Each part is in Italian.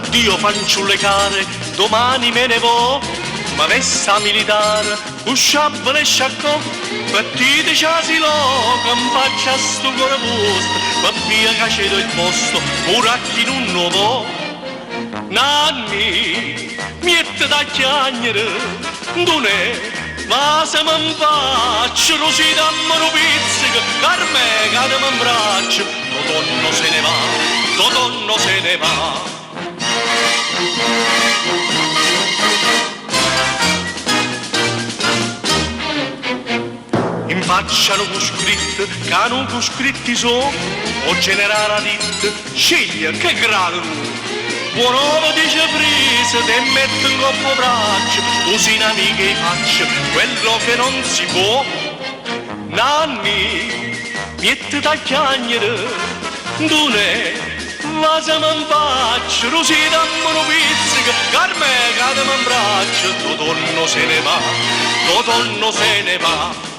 Addio fanciulle care, domani me ne vo, ma vessa militare, usciabile e sciaccò, partite c'asilo, campaccia sto cuore vostro, ma via che cedo il posto, muracchi in un nuovo. Nanni, miette da chiagnere, don'è, ma se mi faccio, rosì dammi un pizzico, carme cade mi abbraccio, Totonno se ne va, Totonno se ne va. In faccia non scritto, che non scritti so, o generare a dit, sceglie che grado. Buon uomo dice prese, te metto in coppo braccio, così in amiche faccio quello che non si può. Nanni, miette da chiagnere, don'è, ma se mi faccio, così dammi un pizzico, carme cade mi abbraccio, Totonno se ne va, Totonno se ne va.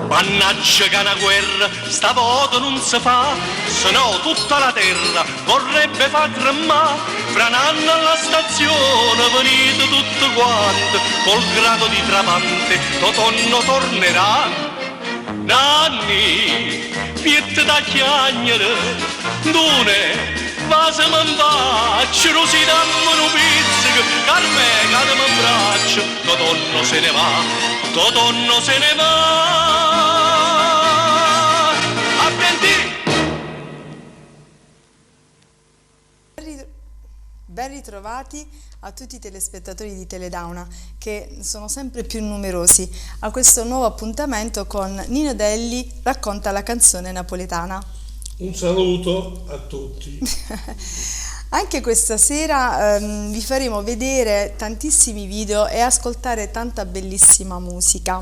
Mannaggia che una guerra stavolta non si fa, se no tutta la terra vorrebbe far tremare. Fra un anno alla stazione venite tutti quanti, col grado di tramante Totonno tornerà. Nanni, piette da chiagnere, don'è, ma se mi faccio, così dammi un pizzico, carme cade mi abbraccio, Totonno se ne va, Totonno se ne va. Ben ritrovati a tutti i telespettatori di Teledauna, che sono sempre più numerosi, a questo nuovo appuntamento con Nino Delli racconta la canzone napoletana. Un saluto a tutti. Anche questa sera vi faremo vedere tantissimi video e ascoltare tanta bellissima musica.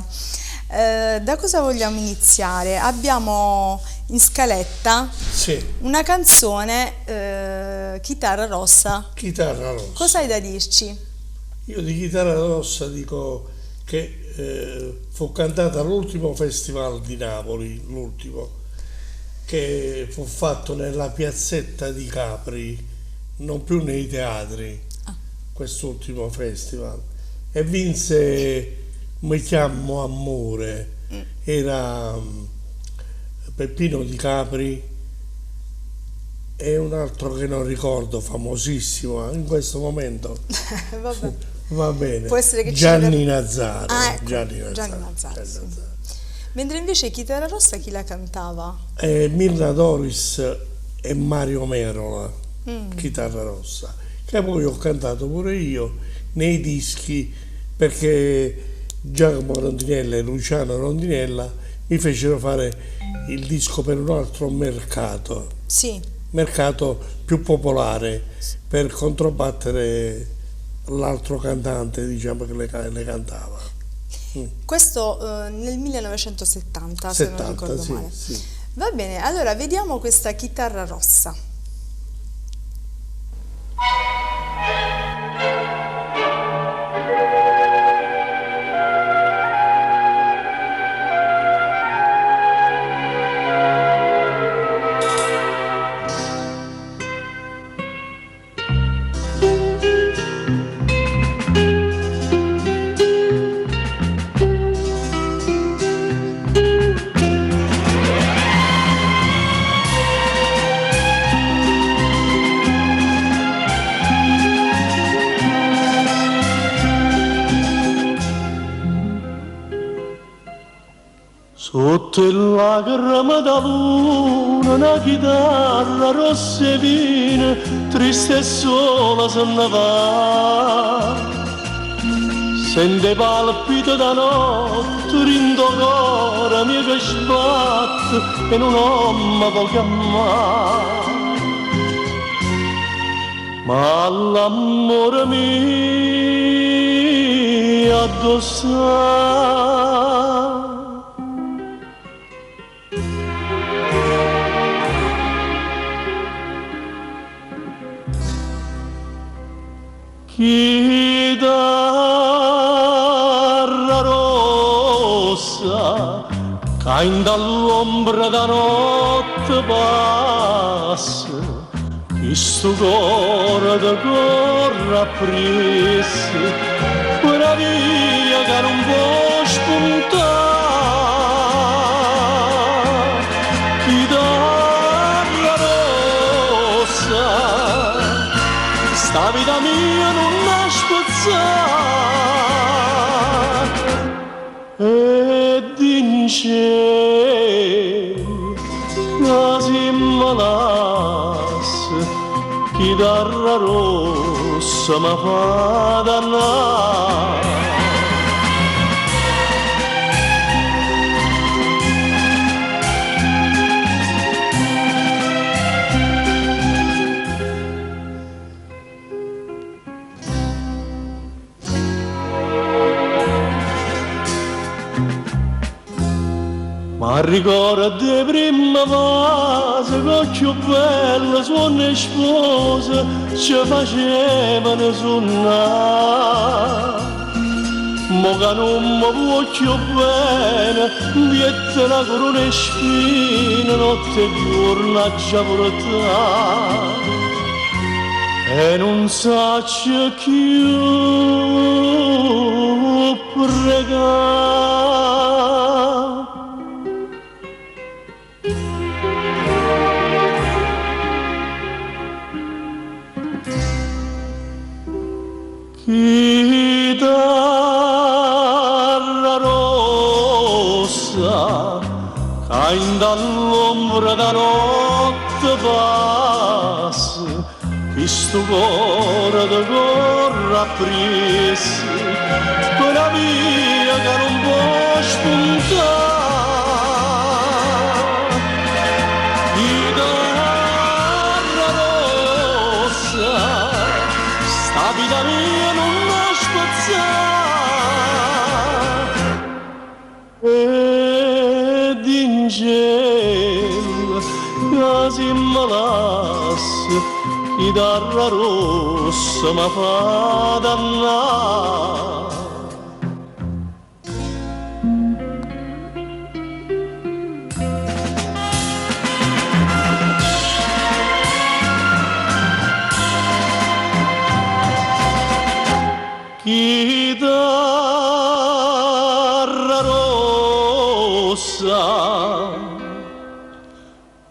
Da cosa vogliamo iniziare? Abbiamo in scaletta una canzone, Chitarra Rossa. Chitarra Rossa. Cosa hai da dirci? Io di Chitarra Rossa dico che fu cantata all'ultimo festival di Napoli, l'ultimo, che fu fatto nella piazzetta di Capri, non più nei teatri, quest'ultimo festival, e vinse Mi chiamo Amore. Era Peppino Di Capri e un altro che non ricordo, famosissimo in questo momento. Vabbè. Va bene. Può essere che Gianni Nazzaro. Ecco. Gianni Nazzaro, sì. Mentre invece Chitarra Rossa chi la cantava? Mirna Doris e Mario Merola. Chitarra Rossa, che poi ho cantato pure io nei dischi, perché Giacomo Rondinella e Luciano Rondinella mi fecero fare il disco per un altro mercato, mercato più popolare, per controbattere l'altro cantante, diciamo, che le cantava. Questo nel 1970, se non ricordo male. Sì. Va bene, allora vediamo questa Chitarra Rossa. Sotto il lacrima da luna una chitarra rossa e vina, triste e sola se ne va. Sente palpito da notte, rindo cuore mio che sbatte e non ho mai può chiamare. Ma l'amore mio addossa. Chitarra rossa, cain dall'ombra da notte passa, questo cuore da corre appresso, quella via che non può spuntare, chitarra rossa, sta vita mia non la spezzare, e dice si malasse, chitarra rossa ma fa dannare. Ma ricordo di prima fase, con più bella suona e sposa, ci facevano suonare. Mo che non mi voglio bene, viette la corona e spina, notte e giorno a già portare. E non saccio più pregare. Chitarra rossa, cain dall'ombra da notte passa, questo cuore da corre appresso, quella via che non può spuntare. Chitarra rossa, sta vita mia non la spezzare, ed ingella che si malasse, chitarra rossa ma fa dannare. Chitarra rossa,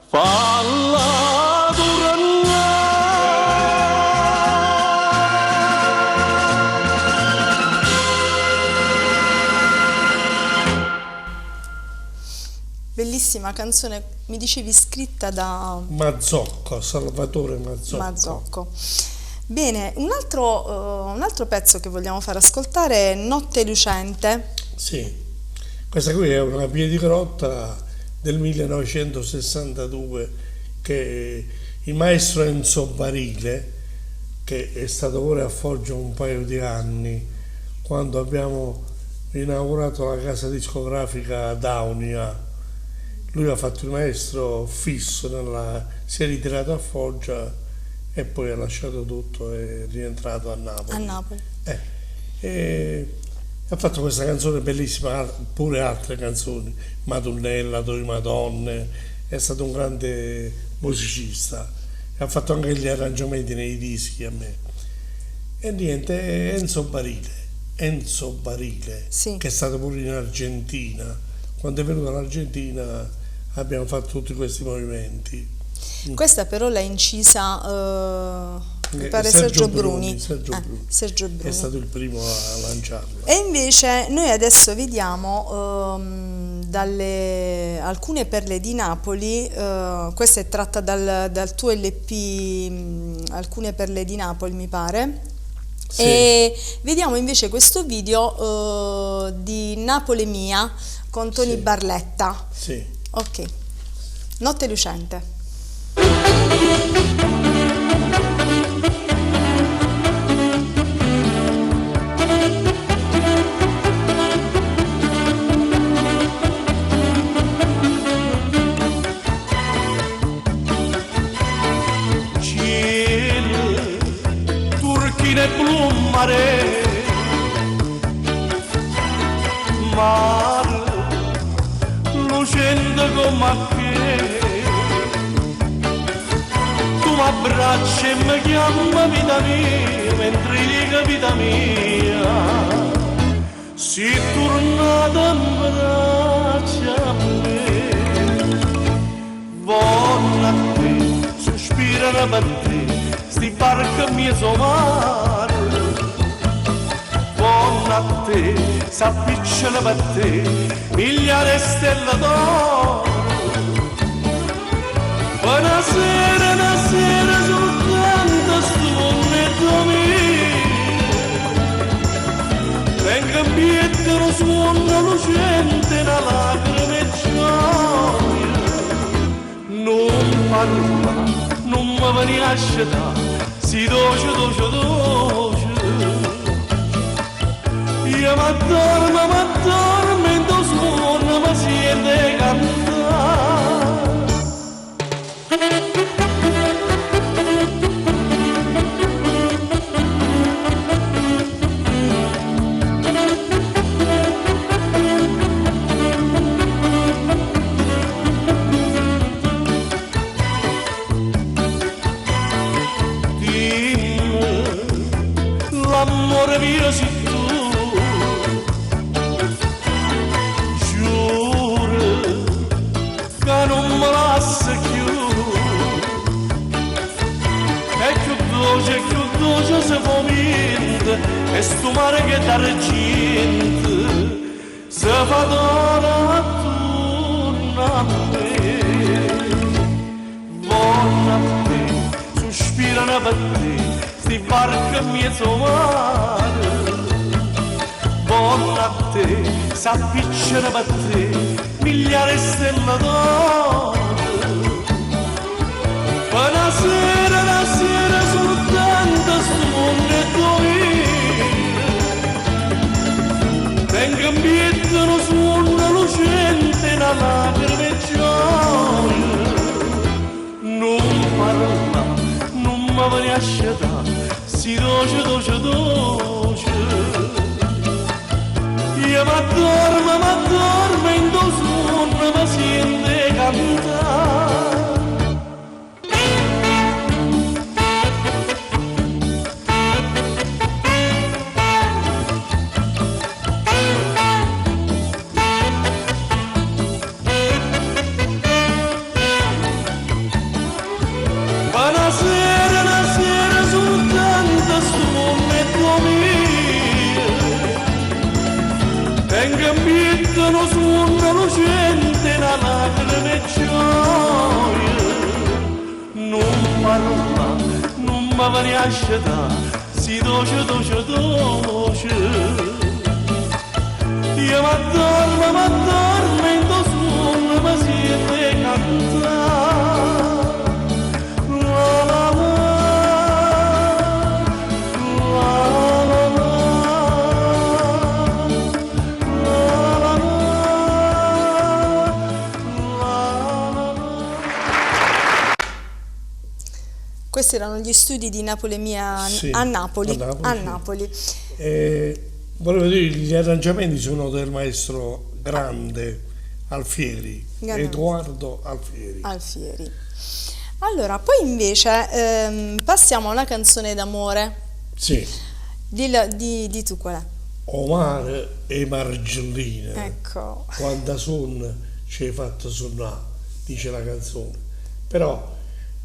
falla Bellissima canzone, mi dicevi scritta da Mazzocco, Salvatore Mazzocco. Mazzocco. Bene, un altro pezzo che vogliamo far ascoltare è Notte lucente. Sì, questa qui è una piedigrotta del 1962 che il maestro Enzo Barile, che è stato pure a Foggia un paio di anni, quando abbiamo inaugurato la casa discografica Daunia, lui ha fatto il maestro fisso, si è ritirato a Foggia e poi ha lasciato tutto e è rientrato a Napoli. A Napoli. E ha fatto questa canzone bellissima, pure altre canzoni, Madonnella, Due Madonne, è stato un grande musicista, ha fatto anche gli arrangiamenti nei dischi a me. E niente, Enzo Barile, Sì. che è stato pure in Argentina. Quando è venuto all'Argentina abbiamo fatto tutti questi movimenti. Questa però l'ha incisa mi pare Sergio Bruni. Sergio Bruni è stato il primo a lanciarla. E invece noi adesso vediamo dalle alcune perle di Napoli. Questa è tratta dal tuo LP Alcune perle di Napoli, mi pare. Sì. E vediamo invece questo video di Napoli Mia con Tony Barletta. Sì. Ok, Notte lucente. Cielo, turchine blu mare, mare, luce niente come che tu mi abbracci e mi chiami vita mia mentre dico vita mia si tornata in braccia a me buona a te sospirano per te sti barca mia somare buona a te s'appicciano per te migliaia di stelle d'oro una sera soltanto sto momento mio venga in piedi uno suono lucente una lacrima e gioia non parla non mi veni a scegliere si doce io m'addormo in tuo suono mi sente cantare l'amore mio sei tu giuro che non me lascia più è più dolce se fomenta e sto mare che d'argento se fa dona attorno a me buona a te sospirano per te sti barca mezzo mare buona a te s'appicciano per te migliaia di stelle d'oro una sera soltanto sto momento mio venga in piedi uno suono lucente una lacrima e gioia non parla non mi veni a scegliere si doce io m'addormo in tuo suono mi sente cantare una sera soltanto sto momento mio venga in piedi uno suono lucente una lacrima e gioia non parla non mi veni a scegliere si doce io m'addormo in tuo suono mi sente cantare Questi erano gli studi di Napoli Mia Sì, a Napoli. a Napoli, sì. Volevo dire, gli arrangiamenti sono del maestro grande Alfieri, Edoardo Alfieri. Alfieri. Allora, poi invece passiamo a una canzone d'amore. Sì, Di tu qual è? Omar e Margellina. Ecco. Quanta son ci hai fatto suonare, dice la canzone. Però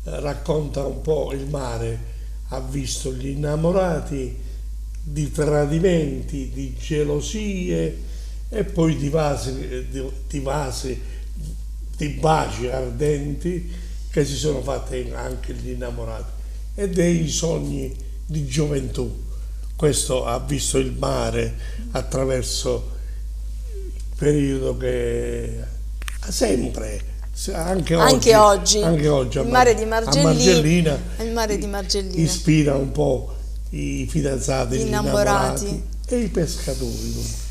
racconta un po' il mare, ha visto gli innamorati di tradimenti, di gelosie e poi di baci ardenti che si sono fatti anche gli innamorati e dei sogni di gioventù. Questo ha visto il mare attraverso il periodo che sempre anche oggi il mare di Margellina ispira un po' i fidanzati, gli innamorati e i pescatori.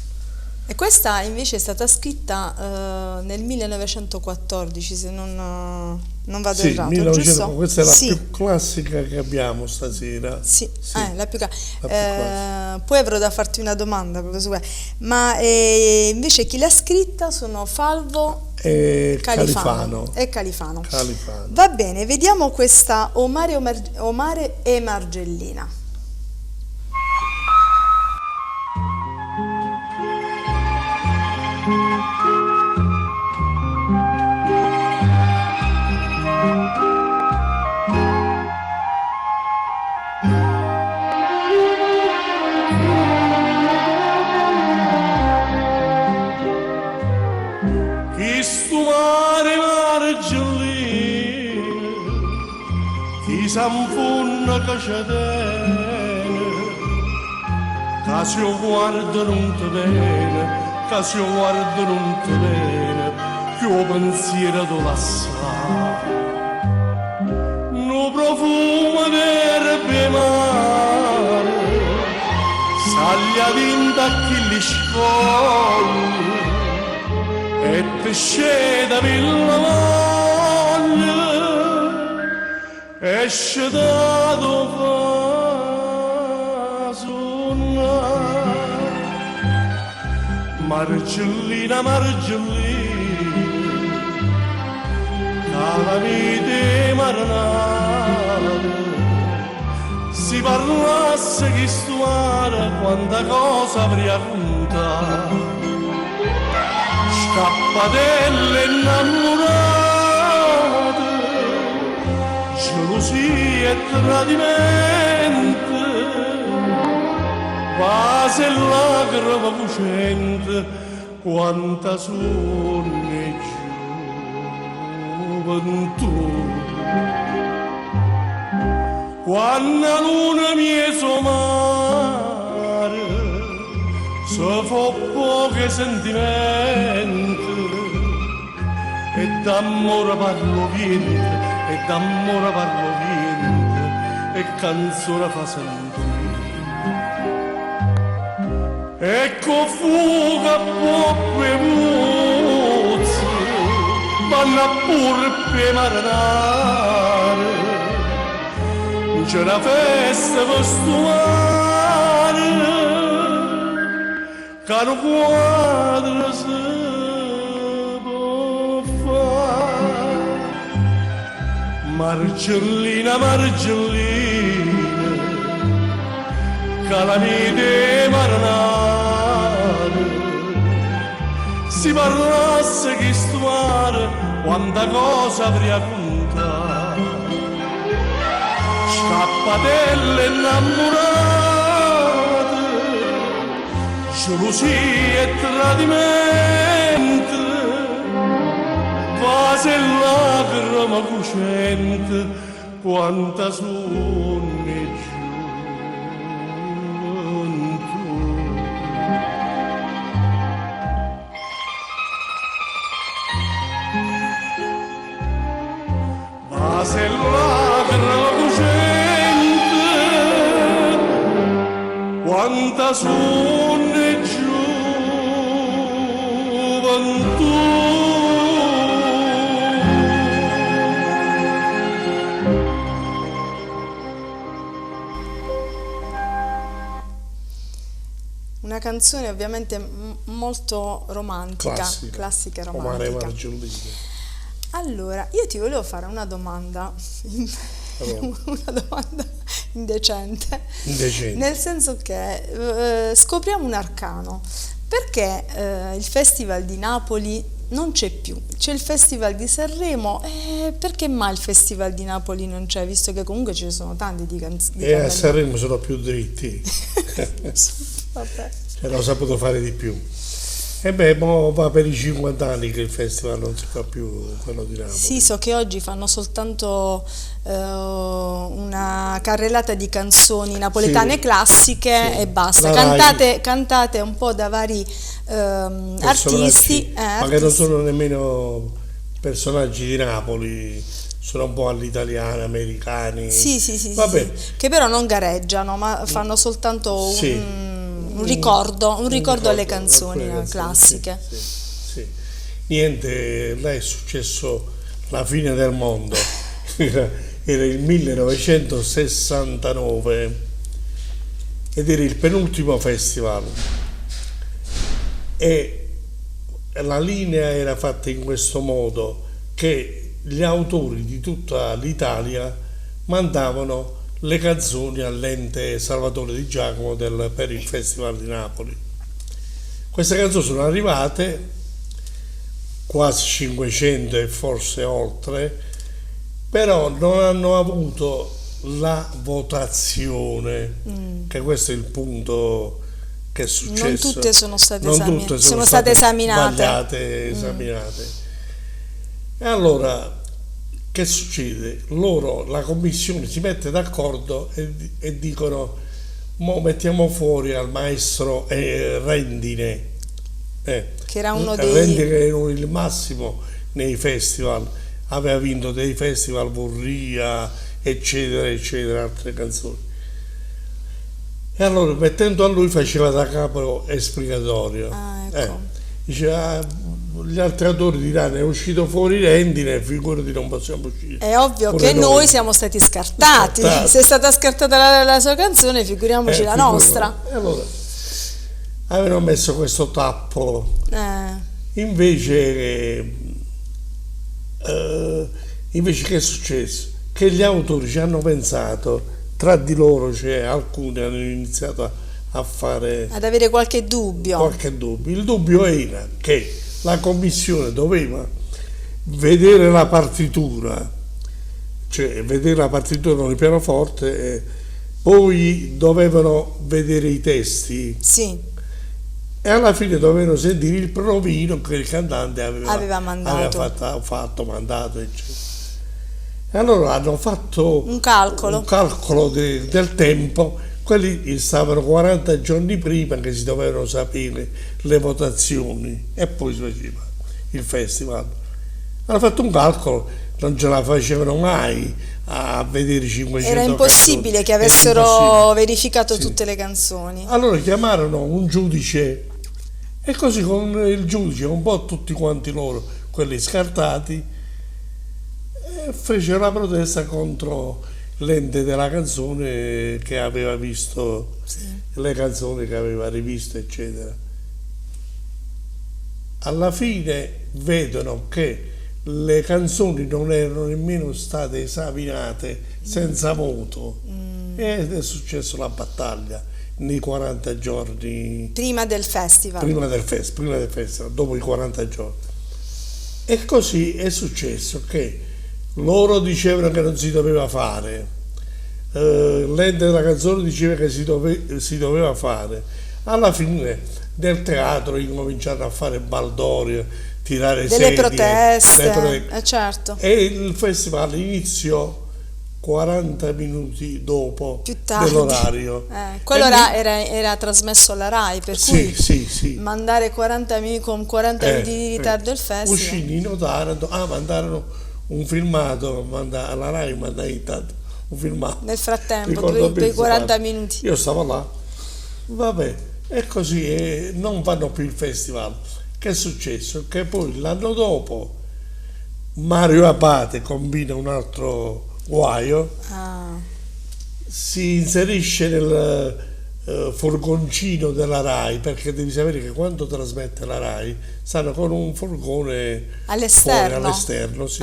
E questa invece è stata scritta nel 1914, se non vado Sì, errato, 1900, giusto? questa è la Sì. più classica che abbiamo stasera. Sì, Sì, la più la più classica. poi avrò da farti una domanda proprio su questo. Ma invece chi l'ha scritta sono Falvo E Califano. Califano. E Califano. Califano. Va bene, vediamo questa Omare e Margellina. Chi stu mare margellino ti s'anfunna che c'è bene, che se io guardo non ti bene, che se io guardo non ti bene, che il pensiero tu lassa. No profumo d'erbe mare, saglia vinta chi li scoglie, e te scende villa voglia, esce da dove suonare. Margellina, Margellina, calamite marinare, si parlasse chi stuare quanta cosa avrei raccontato. Scappatelle innamorate, gelosia e tradimento, vase e lacrime lucente, quanta sonne gioventù. Quando la luna mi è somare, se fa pochi sentimenti, e d'amore parlo viente, e d'amore parlo viente, e canzone fa sentire. Ecco fuga poppe muzze, vanno pure per marinare, c'è una festa per stumare, che un quadro si può fare. Margellina, Margellina, calamite marinare, si parlasse chi stuare, quanta cosa avrei raccontato. Scappatelle innamorate, gelosia e tradimento, vase e lacrime lucente, quanta sonne gioventù. Vase e lacrime lucente, quanta sonne gioventù. Una canzone ovviamente molto romantica, classica e Omare romantica. Margellina. Allora, io ti volevo fare una domanda, una domanda indecente, nel senso che scopriamo un arcano. Perché il Festival di Napoli non c'è più? C'è il Festival di Sanremo, perché mai il Festival di Napoli non c'è? Visto che comunque ce ne sono tanti di canzoni. E a Sanremo sono più dritti, Vabbè. cioè, l'ho saputo fare di più. E beh, mo va per i 50 anni che il festival non si fa più quello di Napoli. Sì, so che oggi fanno soltanto una carrellata di canzoni napoletane Sì, classiche sì. e basta. La Rai. Cantate un po' da vari Personaggi, artisti. ma che non Artisti. sono nemmeno personaggi di Napoli, sono un po' all'italiana, americani. Sì, Vabbè, che però non gareggiano, ma fanno soltanto sì, un ricordo alle canzoni classiche. Sì. Niente, là è successo la fine del mondo, era il 1969 ed era il penultimo festival e la linea era fatta in questo modo che gli autori di tutta l'Italia mandavano le canzoni all'ente Salvatore Di Giacomo per il Festival di Napoli. Queste canzoni sono arrivate, quasi 500 e forse oltre, però non hanno avuto la votazione, che questo è il punto che è successo. Non tutte sono state sono state esaminate. Esaminate. E allora che succede? La commissione si mette d'accordo e dicono: mo mettiamo fuori al maestro Rendine, che era uno Rendine che era il massimo nei festival, aveva vinto dei festival Vorria, eccetera eccetera, altre canzoni. E allora mettendo a lui faceva da capo esplicatorio. Diceva: gli altri autori diranno: è uscito fuori Rendine, figurati, non possiamo uscire. È ovvio che noi siamo stati scartati. Se è stata scartata la sua canzone, figuriamoci la nostra. E allora avevano messo questo tappo. Invece che è successo? Che gli autori ci hanno pensato, tra di loro, cioè alcuni hanno iniziato ad avere qualche dubbio. Il dubbio era che la commissione doveva vedere la partitura, cioè vedere la partitura con il pianoforte, poi dovevano vedere i testi. Sì. E alla fine dovevano sentire il provino che il cantante aveva mandato, eccetera. E allora hanno fatto un calcolo del tempo. Quelli stavano 40 giorni prima che si dovevano sapere le votazioni e poi si faceva il festival. Hanno fatto un calcolo, non ce la facevano mai a vedere 500 Era impossibile canzoni. Che avessero verificato tutte le canzoni. Allora chiamarono un giudice e così con il giudice, un po' tutti quanti loro, quelli scartati, fecero la protesta contro l'ente della canzone che aveva visto le canzoni che aveva rivisto, eccetera. Alla fine vedono che le canzoni non erano nemmeno state esaminate senza voto ed è successa la battaglia nei 40 giorni prima del festival, dopo i 40 giorni. E così è successo che loro dicevano che non si doveva fare, l'ente della canzone diceva che si doveva fare. Alla fine del teatro incominciarono a fare baldorie, tirare delle sedie, proteste, certo. E il festival iniziò 40 minuti dopo più tardi dell'orario. Quello era trasmesso alla RAI, per cui sì. mandare 40 minuti di ritardo il festival. Uscì in Taranto, mandarono un filmato, alla RAI mandai intanto un filmato. Nel frattempo, per i 40 minuti. Io stavo là, vabbè, e così non fanno più il festival. Che è successo? Che poi l'anno dopo Mario Abate combina un altro guaio, si inserisce nel furgoncino della RAI, perché devi sapere che quando trasmette la RAI stanno con un furgone all'esterno, sì.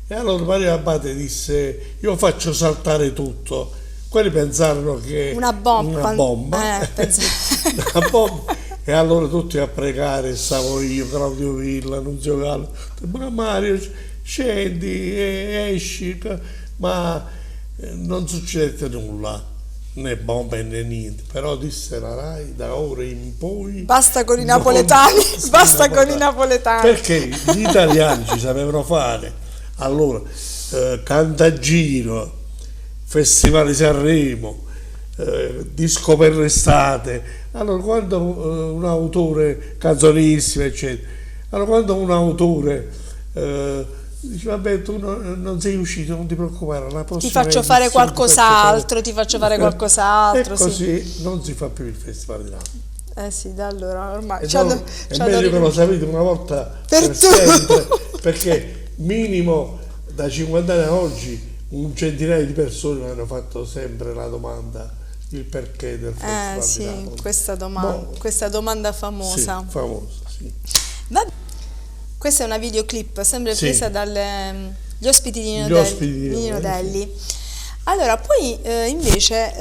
E allora Mario Abate disse: io faccio saltare tutto. Quelli pensarono che una bomba. Una bomba. E allora tutti a pregare, stavo io, Claudio Villa, Nunzio Gallo, ma Mario scendi, esci, ma non succedette nulla, né bombe né niente, però disse la RAI: da ora in poi basta con i napoletani, con i napoletani, perché gli italiani ci sapevano fare. Allora Cantagiro, Festival di Sanremo, disco per l'estate. Allora quando un autore, canzonissimo eccetera, allora quando un autore Dice, vabbè, tu non sei uscito, non ti preoccupare, la prossima Ti faccio fare edizione qualcos'altro, ti faccio fare qualcos'altro. E così non si fa più il Festival di Napoli. Sì, da allora ormai È meglio che lo sapete una volta Per sempre, perché minimo da 50 anni a oggi un centinaio di persone mi hanno fatto sempre la domanda, il perché del Festival di sì, Napoli. questa domanda famosa. Sì, famosa, sì. Questa è una videoclip, sempre Sì. presa dagli ospiti di Gli ospiti di Nino Delli, Delli. Allora, poi invece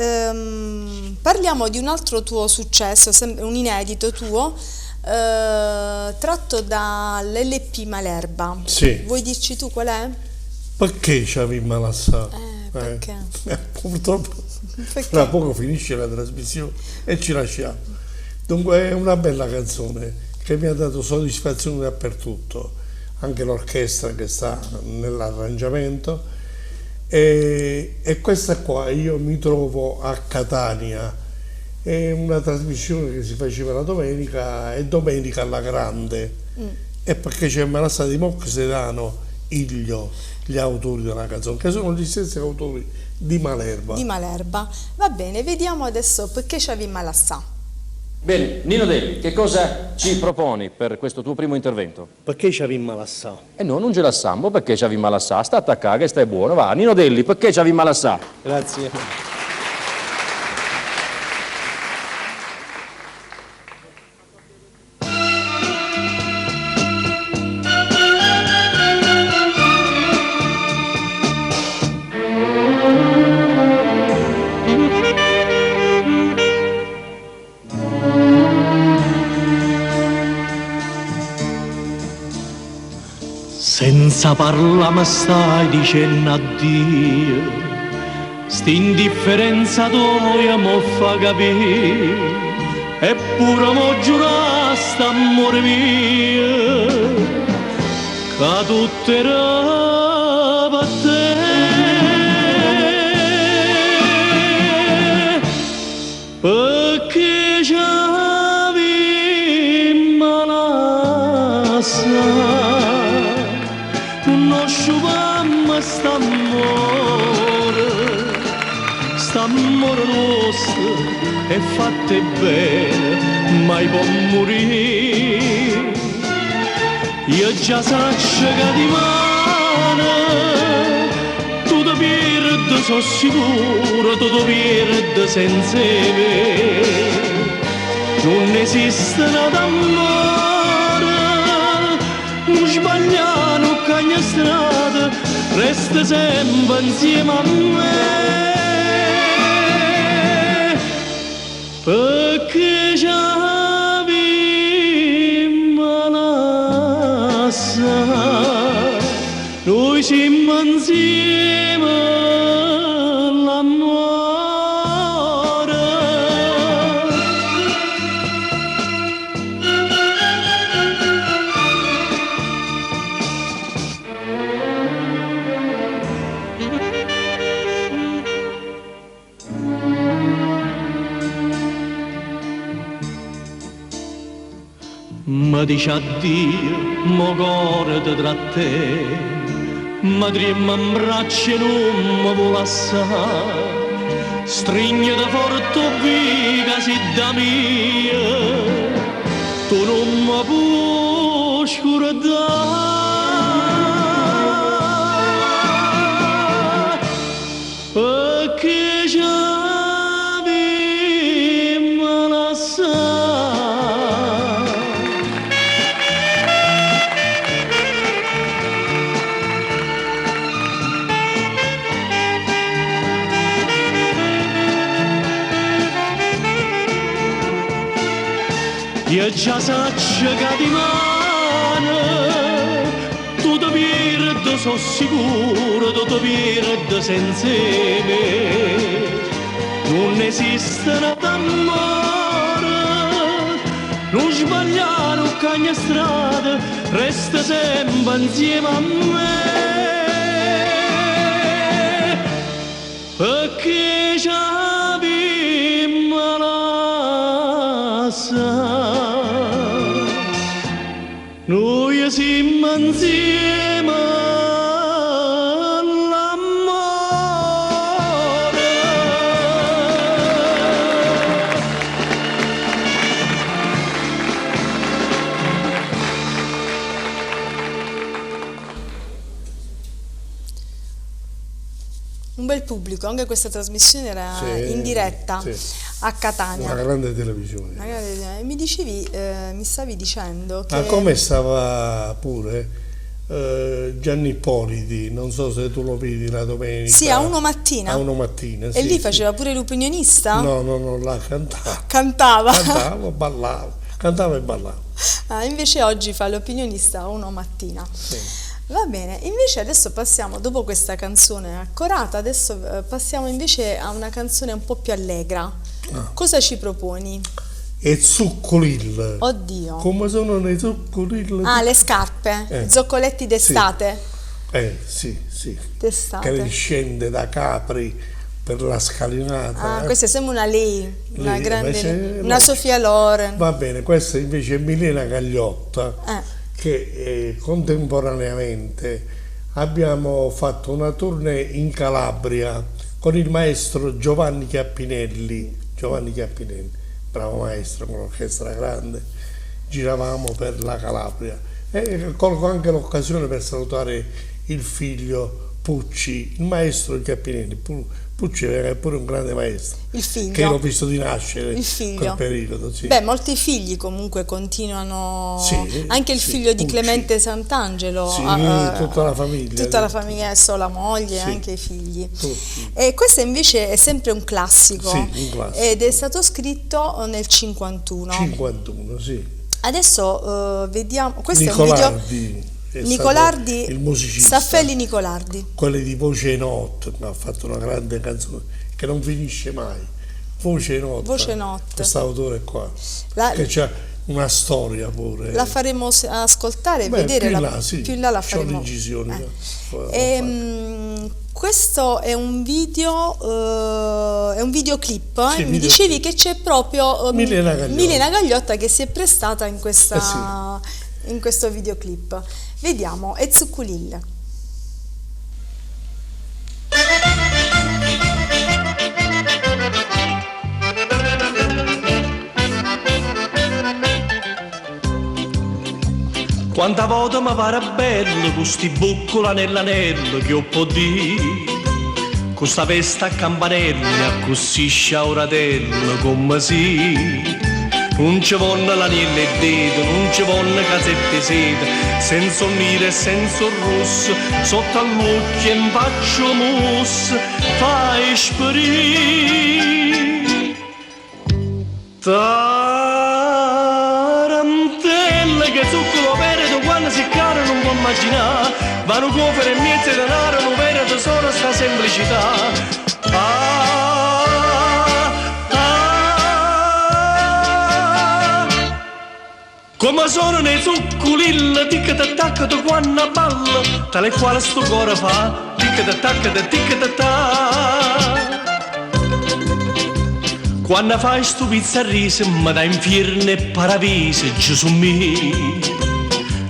parliamo di un altro tuo successo, un inedito tuo, tratto dall'LP Malerba. Sì. Vuoi dirci tu qual è? Perché c'avevi Malassà? Perché? Purtroppo Perché? tra poco finisce la trasmissione e ci lasciamo. Dunque è una bella canzone che mi ha dato soddisfazione dappertutto, anche l'orchestra che sta nell'arrangiamento, e questa qua io mi trovo a Catania, è una trasmissione che si faceva la domenica e domenica alla grande, e perché c'è Malassà di Moc Sedano, Iglio, gli autori della canzone, che sono gli stessi autori di Malerba. Di Malerba. Va bene, vediamo adesso perché c'avevi Malassà. Bene, Nino Delli, che cosa ci proponi per questo tuo primo intervento? Perché c'avevi Malassà? E no, non ce la sambo, perché c'avi Malassà? Sta attaccare, che stai buono, va. Nino Delli, perché c'avi Malassà? Grazie. Senza parlare mi stai dicendo addio, st'indifferenza tua mi fa capire, eppure mo giuraste amore mio, che tutto era per te. Perché c'avevi Malassà, non sciupammo st'amore nostro è fatto bene, mai può morire. Io già saccio che di mano tu ti perdi, sono sicuro, tu ti perdi senza me. Non esiste nada amore, non sbagliano cagna strada, resta sempre insieme a me. Perché c'avevi Malassà, noi siamo insieme all'amore. Mi dice addio, mo cuore ti tra te, ma tremma in braccio e non mi vuole assare, stringe forte vita si da mia, tu non mi puoi scordare, perché c'avevi Malassà. Io già saccio che di mano tu ti perdi, sono sicuro, tu ti perdi senza me. Non esiste nada amore, non sbagliare un cagna strada, resta sempre insieme a me. Perché c'avevi Malassà, noi siamo insieme Un bel pubblico, anche questa trasmissione era Sì, in diretta sì. a Catania. Una grande televisione. Mi dicevi, mi stavi dicendo che... Come stava pure Gianni Ippoliti, non so se tu lo vedi la domenica. Sì, a Uno Mattina. A Uno Mattina, E sì, lì sì. faceva pure l'opinionista? No, là cantava. Cantava. Cantavo, ballavo. Cantavo e ballavo. Invece oggi fa l'opinionista a Uno Mattina. Sì. Va bene, invece adesso passiamo, dopo questa canzone accorata, adesso passiamo invece a una canzone un po' più allegra. Cosa ci proponi? E zuccolil. Oddio. Come sono le zuccolil? Le scarpe, zoccoletti d'estate. Sì. D'estate. Che scende da Capri per la scalinata. Questa sembra una lei, una Lei, grande, invece, una no. Sofia Loren. Va bene, questa invece è Milena Gagliotta. Che contemporaneamente abbiamo fatto una tournée in Calabria con il maestro Giovanni Chiappinelli, bravo maestro, con l'orchestra grande, giravamo per la Calabria e colgo anche l'occasione per salutare il figlio Pucci, il maestro Chiappinelli. Pucci è pure un grande maestro, Il figlio. che l'ho visto di nascere Il figlio. quel periodo. Sì. Beh, molti figli comunque continuano, Sì, anche il sì, figlio di Pucci. Clemente Sant'Angelo, Sì, tutta la famiglia. tutta la famiglia, adesso la moglie e Sì, anche i figli. tutti. E questo invece è sempre un classico, Sì, un classico. ed è stato scritto nel 51. 51, sì. Adesso vediamo, questo Nicolardi è un video. è Nicolardi, stato il musicista. Staffelli Nicolardi. Quelli di Voce Notte, ha fatto una grande canzone che non finisce mai. Voce Notte. Voce Notte. Questo autore qua. La- che c'ha una storia pure. La faremo ascoltare e Beh, vedere, più in là, sì. più in là la C'ho faremo. l'incisione, Questo è un videoclip, Sì, mi videoclip. dicevi che c'è proprio Milena Gagliotta. Milena Gagliotta che si è prestata in, sì. in questo videoclip. Vediamo, è Zucculil. Quanta volta mi pare bello, con sti buccola nell'anello che ho po' di. Con sta veste a campanella, così sciauratello come si. Non ci vogliono l'anello e dito, non ci vogliono casette e seta, senza un nero e senza un rosso, sotto all'occhio in faccio mousse, fai sparire. Tarantella che zucchero verde quando si cara non può immaginare, vanno cofere e mezzo denaro, non vede tesoro sta semplicità. Come sono nei zucculil, ticca t'attacca tu quando balla, tale quale sto cuore fa, ticca t'attacca ticca t'attacca. Quando fai sto pizzarrise, mi dai inferno e paradiso, Gesù mio.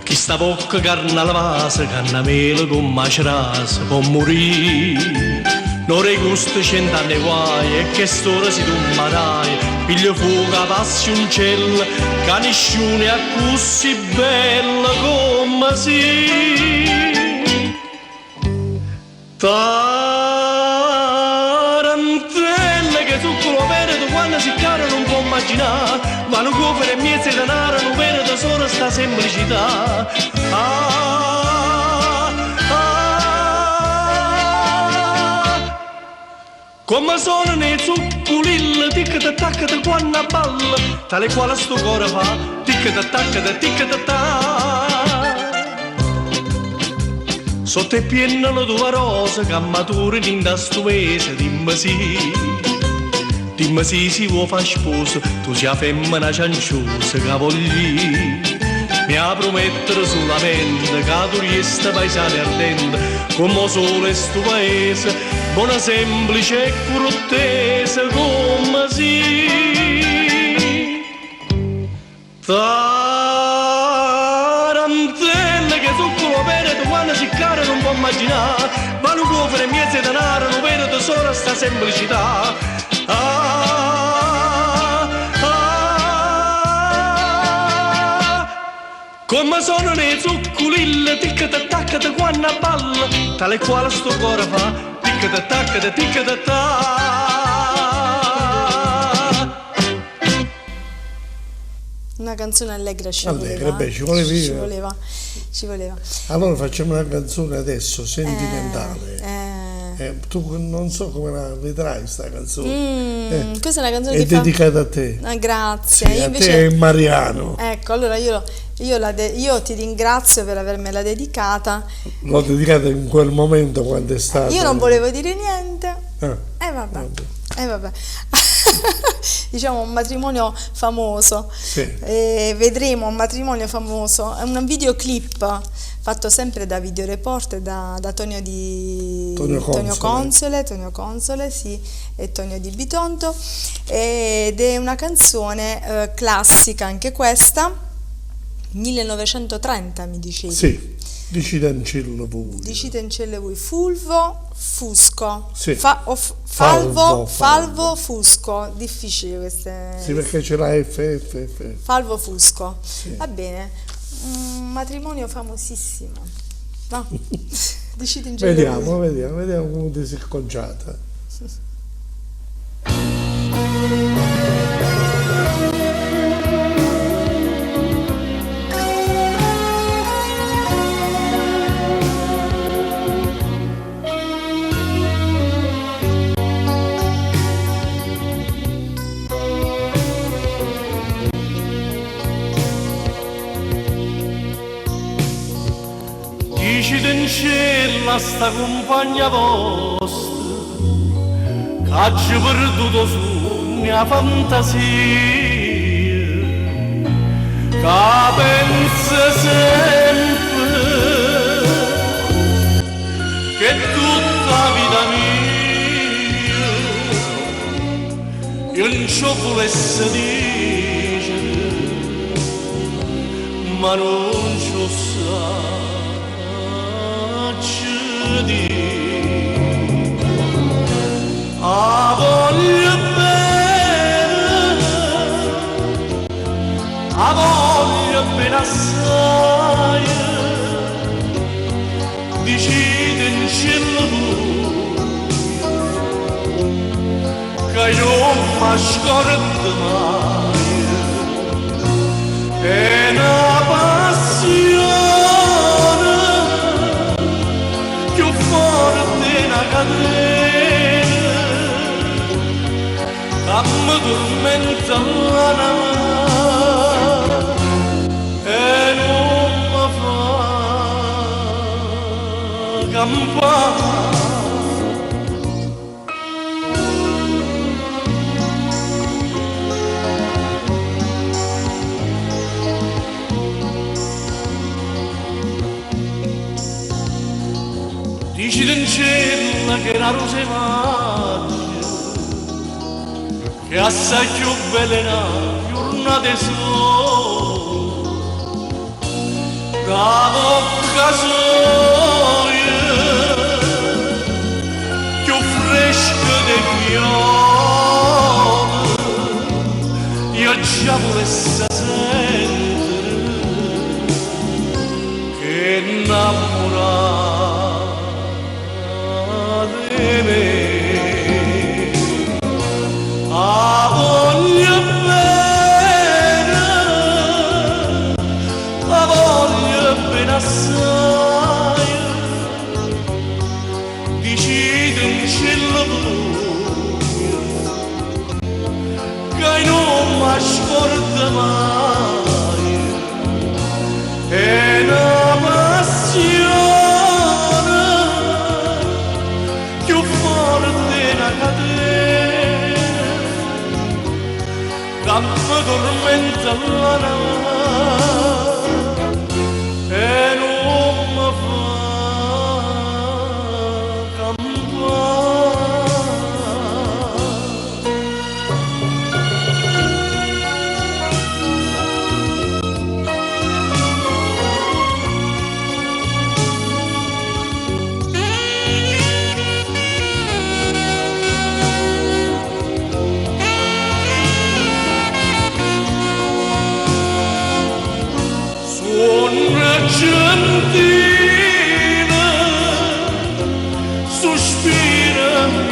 Chi sta bocca carne alla vasa, canna mele con macerasa, può morire. Non regusto 100 anni guai, e che storia si tu marai, piglio fuoco, passi un cielo, che nessuno è così bella come si. Tarantella che zucchero verde quando si cara non può immaginare, vanno cofere e mezzo denaro, non vede tesoro sta semplicità. Come sono nei zucculil, ticca t'attacca da quando balla, tale quale sto cuore fa, ticca t'attacca da ticca t'attacca. Sotto e piena la tua rosa, che matura in da stuvese, dimmi sì si vuoi fare sposa, tu sia femmina cianciosa che voglio. Mi ha promettere solamente che tu riesci paesane ardente, come sole sto paese, buona semplice e cortese come si. Tarantella che zucchero verde quando si cara non può immaginare, vanno cofere e mezzo denaro, non vede tesoro sta semplicità. Come sono nei zucculil, ticca t'attacca da quando balla, tale quale sto cuore fa, ticca Una canzone allegra ci Allegra, voleva. beh, ci volevi. Ci voleva, ci voleva. Allora facciamo una canzone adesso, sentimentale. Tu non so come la vedrai sta canzone. Questa è una canzone È che fa... dedicata a te. Ah, grazie. Sì, Io a invece... te e Mariano. Ecco, allora io ti ringrazio per avermela dedicata. L'ho dedicata in quel momento quando è stato. Io non volevo dire niente. Vabbè. Vabbè. Diciamo un matrimonio famoso. Sì. Vedremo un matrimonio famoso. È un videoclip fatto sempre da Video Report da Tonio Console, sì, e Tonio Di Bitonto, ed è una canzone classica anche questa, 1930 mi dicevi. Sì, di Citancello voi. Di Citancello voi, Fulvo Fusco. Sì. Falvo Falvo. Fusco, difficile queste. Sì, perché c'è la F. Falvo Fusco. Sì. Va bene. Un matrimonio famosissimo. No? Di Citancello voi. Vediamo come ti sei acconciata. Dici in cielo a sta compagna vostra che ha perduto su mia fantasia, che pensa sempre che tutta la vita mia io non ci volesse dire, ma non ci sa. A voglio bene assai, decide in cielo che non mi scordo mai, è una passione più forte una catena che mi tormenta l'anima e non mi fa campare. Dici in cielo che la rosa maggia, che assai più bella giornata sole, da bocca soia, più fresca dei fiori, io già volesse sentere che innamorare assai, decide in cielo che non mi scorda mai, è una passione più forte una catena che mi tormenta l'anima e non mi fa campare.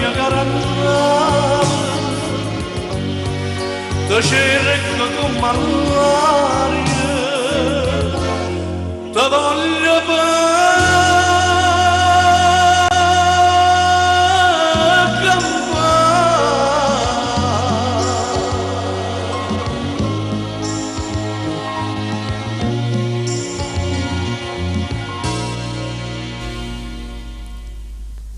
mia cara Anna, ti cerco come l'aria, ti voglio per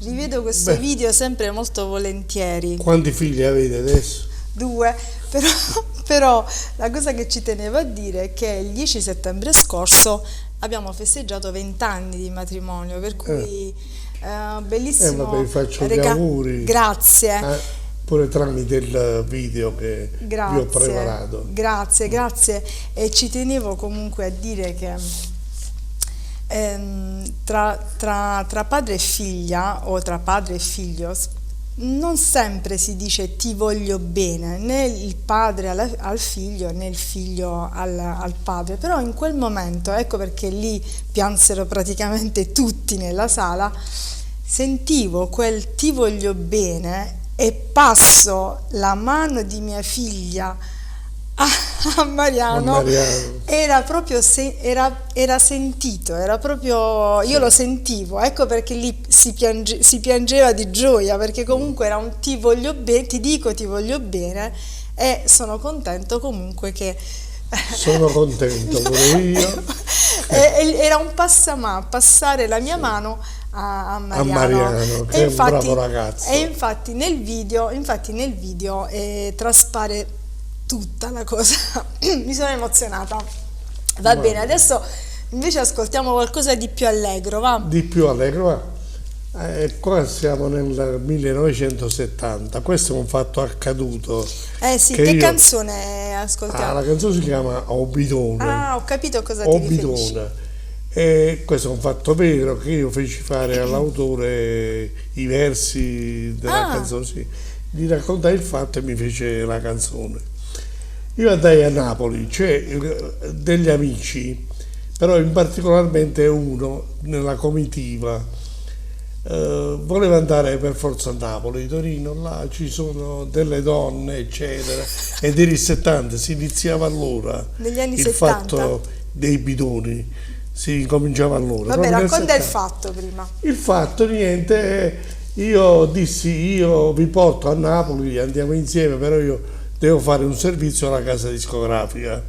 Rivedo questo video sempre molto volentieri. Quanti figli avete adesso? 2, però la cosa che ci tenevo a dire è che il 10 settembre scorso abbiamo festeggiato 20 anni di matrimonio, per cui bellissimo. Vabbè, vi faccio gli auguri. Grazie. Pure tramite il video che vi ho preparato. Grazie. E ci tenevo comunque a dire che tra padre e figlia, o tra padre e figlio, non sempre si dice ti voglio bene, né il padre al figlio né il figlio al padre, però in quel momento, ecco perché lì piansero praticamente tutti nella sala, sentivo quel ti voglio bene e passo la mano di mia figlia a Mariano. Era proprio era sentito, era proprio, io lo sentivo, ecco perché lì si piangeva di gioia, perché comunque era un ti voglio bene, ti dico ti voglio bene, e sono contento comunque che sono contento pure io. Era un passare la mia mano a Mariano, che è un bravo ragazzo. E infatti nel video traspare tutta la cosa. Mi sono emozionata. Va bene, adesso invece ascoltiamo qualcosa di più allegro, va? Di più allegro, va. Qua siamo nel 1970, questo è un fatto accaduto. Sì, che canzone ascoltiamo? La canzone si chiama Obidone. Ho capito cosa ti riferisci. E questo è un fatto vero che io feci fare all'autore i versi della canzone, sì. Gli raccontai il fatto e mi fece la canzone. Io andai a Napoli, c'è degli amici, però in particolarmente uno nella comitiva voleva andare per forza a Napoli, Torino, là ci sono delle donne eccetera, ed era il 70, si iniziava allora negli anni il 70. fatto dei bidoni, si cominciava allora. Vabbè, racconta il fatto prima. Il fatto, niente, io dissi io vi porto a Napoli, andiamo insieme, però io devo fare un servizio alla casa discografica.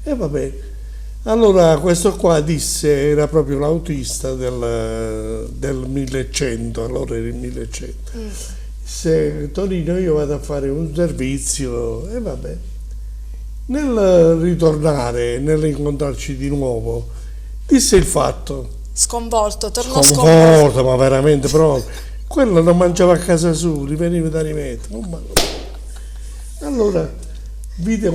E vabbè, allora questo qua disse, era proprio l'autista del 1100, allora era il 1100. Disse, Torino, io vado a fare un servizio, e vabbè. Nel ritornare, nell'incontrarci di nuovo, disse il fatto. Sconvolto, tornò sconvolto, ma veramente proprio. Quello non mangiava a casa sua, li veniva da rimettere. Allora vide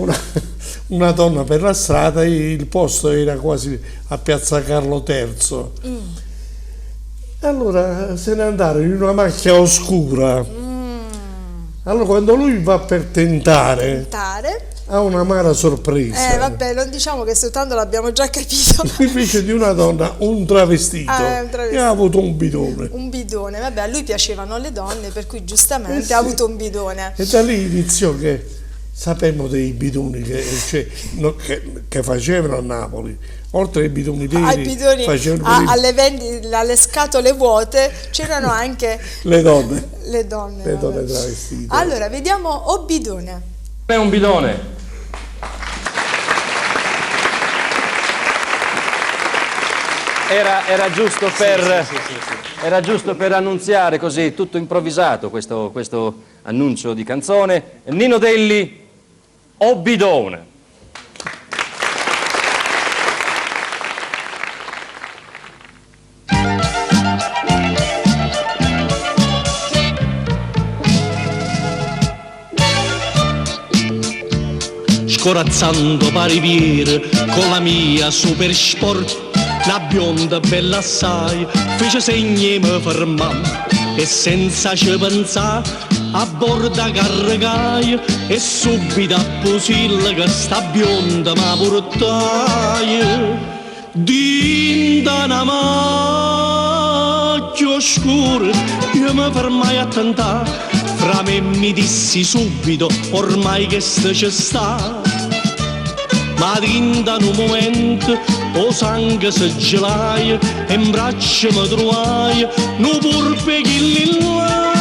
una donna per la strada, il posto era quasi a Piazza Carlo III. Allora se ne andarono in una macchia oscura. Allora quando lui va per tentare ha un'amara sorpresa. Vabbè, non diciamo che soltanto l'abbiamo già capito. Invece di una donna, un travestito. E ha avuto un bidone. Un bidone, vabbè, a lui piacevano le donne, per cui giustamente ha avuto un bidone. E da lì iniziò che sapemmo dei bidoni che facevano a Napoli. Oltre ai bidoni veri, alle scatole vuote c'erano anche le donne travestite. Allora, vediamo O bidone. È un bidone. Era giusto era giusto per annunziare così, tutto improvvisato, questo annuncio di canzone. Nino Delli, O bidone. Scorazzando pariviere con la mia super sport, una bionda bella assai fece segni e mi fermai, e senza ci pensare a bordo carregai, e subito a Pusilla che sta bionda mi portai dinda una occhi scuri, io mi fermai a tentare, fra me mi dissi subito, ormai che c'è sta. Ma in un momento, o sangue si gelai, e in braccio mi trovai, nu purpe chi là.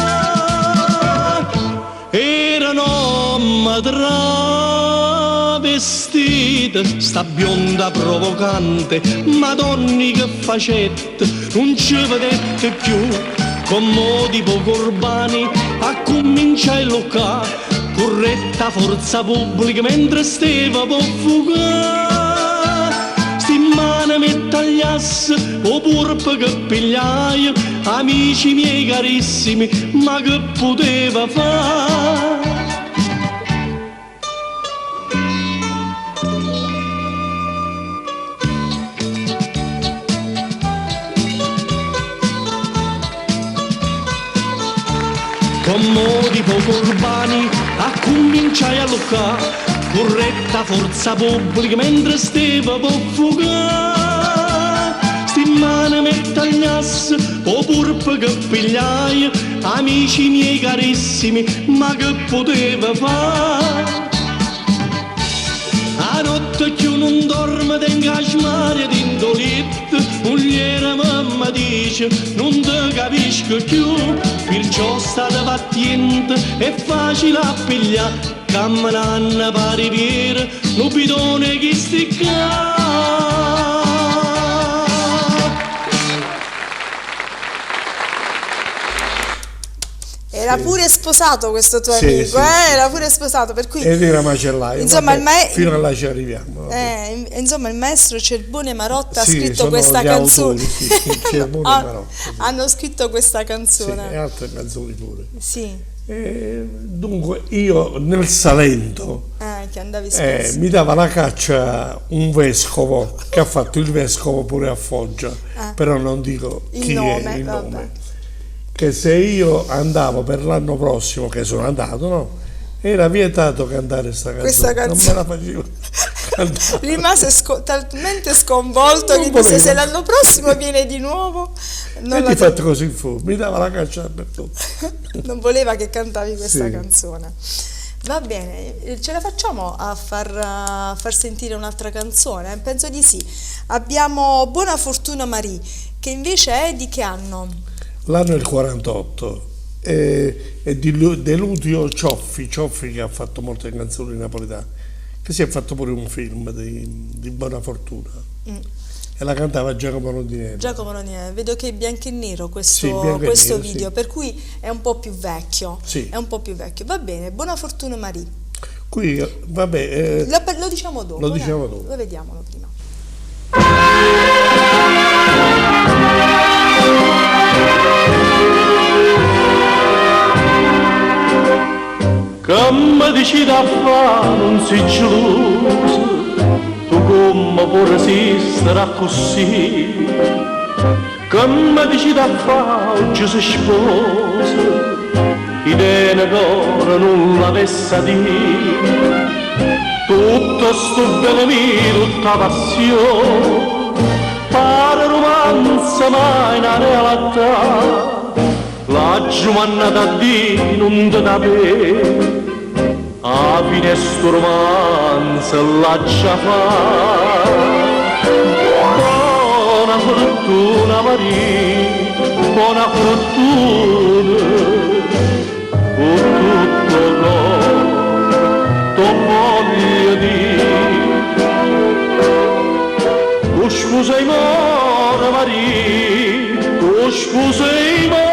Erano travestita, sta bionda provocante, madonni che facette, non ci vedette più, con modi poco urbani, a cominciare a loccare, corretta forza pubblica mentre stava per fugare. Sti mani mi tagliasse, o purpe che pigliai, amici miei carissimi, ma che poteva fare? Con modi poco urbani a cominciare a loccare, corretta forza pubblica mentre stava per fugare. Sti mani mi tagliasse, o purpe che pigliai, amici miei carissimi, ma che poteva fare? A notte più non dorme, tengo a smaria d'indolito, mogliere mamma dice, non te capisco più, perciò state paziente, è facile a pigliare, camminando per riviera, non bidone chi sticca. Era pure sposato questo tuo Sì, amico, sì, sì. Era pure sposato, per cui Ed era macellaio, insomma, vabbè, fino a là ci arriviamo. insomma il maestro Cerbone Marotta ha Sì, scritto sono questa gli canzone. autori, sì, Cerbone e Marotta, sì. Hanno scritto questa Sì, canzone. e altre canzoni pure. Sì, Dunque io nel Salento che andavi spesso. mi dava la caccia un vescovo che ha fatto il vescovo pure a Foggia, però non dico Il chi nome, è il vabbè. nome, che se io andavo per l'anno prossimo, che sono andato, no? Era vietato cantare Questa non me la facevo cantare. Rimase talmente sconvolto Non che disse volevo. se l'anno prossimo viene di nuovo non, E la- di fatto così fu, mi dava la caccia dappertutto. non voleva che cantavi questa Sì. canzone. Va bene, ce la facciamo a far sentire un'altra canzone? Penso di sì. Abbiamo Buona Fortuna Marie, che invece è di che anno? L'anno è il 48 è di Lucio Cioffi che ha fatto molte canzoni napoletane, che si è fatto pure un film di Buona Fortuna e la cantava Giacomo Rondinelli. Giacomo Rondinelli. Vedo che è bianco e nero Sì, bianco e questo nero, video, sì. per cui è un po' più vecchio. Sì. È un po' più vecchio. Va bene, Buona Fortuna Marie. Qui, vabbè, Lo diciamo dopo. Lo diciamo dopo. Lo vediamolo prima. Che mi dici da fare non sei geloso, tu come puoi resistere così? Che mi dici da fare oggi si sposa, idea che ora non l'avesse a dire. Tutto sto bene mio, tutta passione, pare romanza ma in realtà. La giovannata di non te da bere, a fine sto romanzo lascia fare. Buona fortuna Maria, buona fortuna, con tutto cor, t'ho voglio dire. Tu scusa i mori Maria, tu scusa i mori.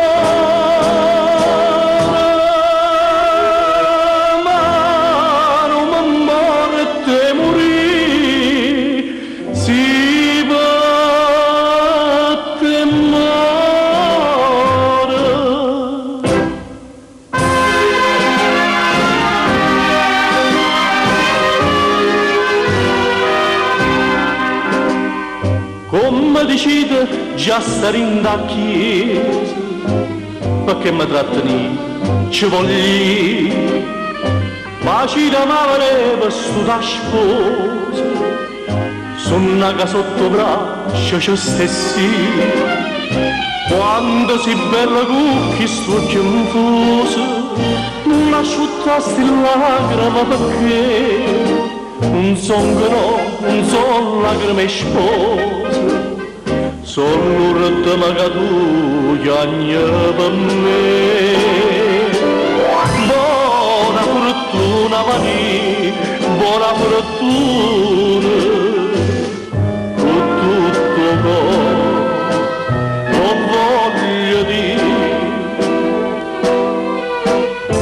Come decide già stare in da chiesa, perché mi trattani ci voglio, ma ci da voleva stu da sposa, sono che sotto braccio ci stessi, quando si bella cucchi sto confuso, non asciuttasti lacrima perché non son lacrime spose, son l'urta che tu chiagni per me. Buona fortuna Maria, buona fortuna, con tutto non voglio dire.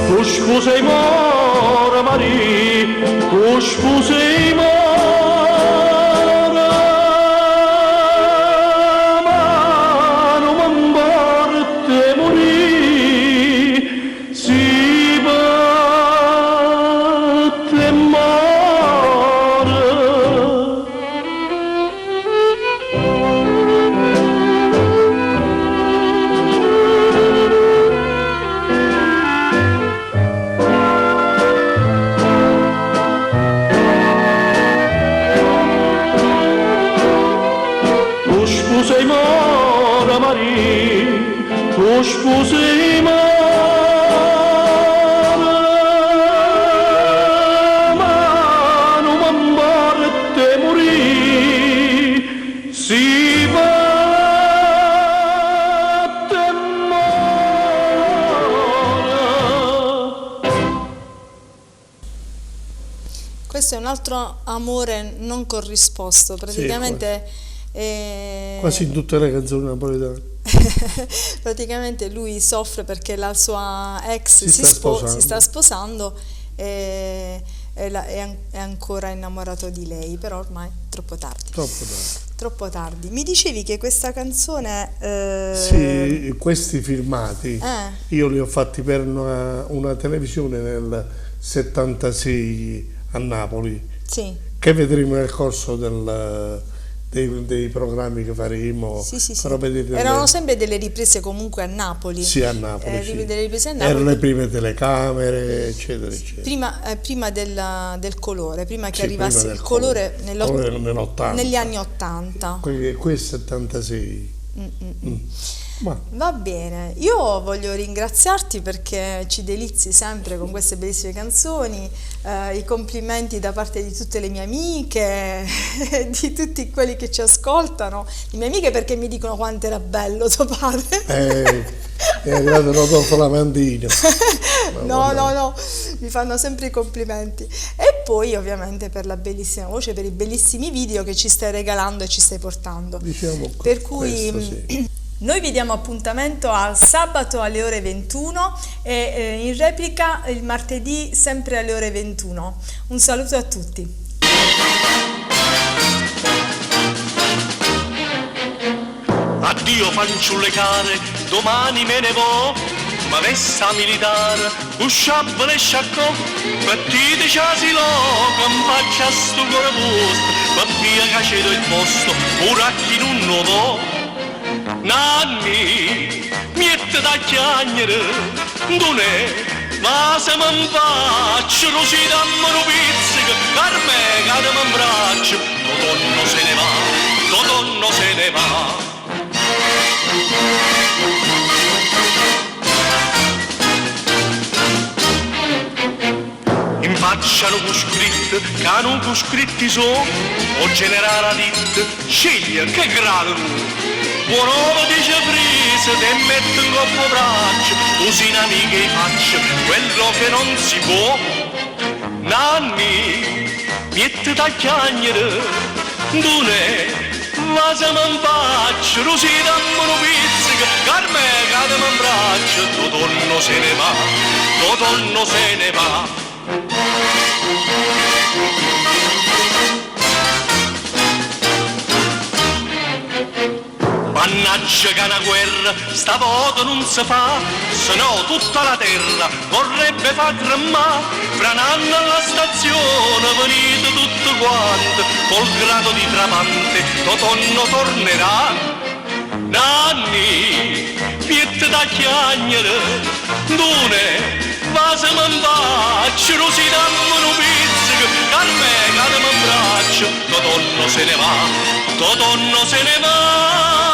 Tu scusi more Maria, tu scusi more, ma non mi parte morire, si batte e muore. Tu scusi more Maria, tu scusi more, ma non mi parte morire, si batte e muore. Questo è un altro amore non corrisposto, praticamente Quasi in tutte le canzoni napoletane. praticamente lui soffre perché la sua ex Si sta sposando e è ancora innamorato di lei, però ormai è troppo tardi. Troppo tardi. Mi dicevi che questa canzone... Sì, questi filmati io li ho fatti per una televisione nel 76 a Napoli, Sì. che vedremo nel corso dei programmi che faremo. Sì. Farò vedere Erano sempre delle riprese comunque a Napoli. Sì, a Napoli, sì. Delle riprese a Napoli. Erano le prime telecamere, eccetera, eccetera. Prima del colore, prima che Sì, arrivasse prima il del colore, colore nell'80. negli anni 80. Qui è 76. Ma Va bene, io voglio ringraziarti perché ci delizi sempre con queste bellissime canzoni, i complimenti da parte di tutte le mie amiche, di tutti quelli che ci ascoltano, le mie amiche perché mi dicono quanto era bello tuo padre. è arrivato Rodolfo Lamandino. No, mi fanno sempre i complimenti. E poi ovviamente per la bellissima voce, per i bellissimi video che ci stai regalando e ci stai portando. Diciamo Per cui... questo, sì. Noi vi diamo appuntamento al sabato alle ore 21 e in replica il martedì sempre alle ore 21. Un saluto a tutti. Addio fanciulle care, domani me ne vo, ma vessa militare, usciabile e sciaccò, partite ciasilo, che faccia sto cuore vostro, ma via che cedo il posto, ora chi non lo vo. Nanni, miette da chiagnere, non è, ma se mi faccio, lo si dammo un pizzico, carme cade mi abbraccio, Totò se ne va, Totò se ne va. In faccia non cu scritto, che non cu scritti sono, o generale a dit, sceglie che grado. Buono dice frise, te metto in coppo braccio, così in amiche faccio quello che non si può. Nanni, miette da chiagnere, non è, ma se mi faccio, così dammo un pizzico, carme cade mi abbraccio, Totò se ne va, Totò se ne va. Mannaggia che una guerra, sta volta non si fa, se no tutta la terra vorrebbe far tremare. Fra un anno alla stazione venite tutto quanto, col grado di tramante, Totò tornerà. Nanni, piette da chiagnere, dune, va se mi faccio, lo si dammo un pizzico, carme cade mi abbraccio, Totò se ne va, Totò se ne va.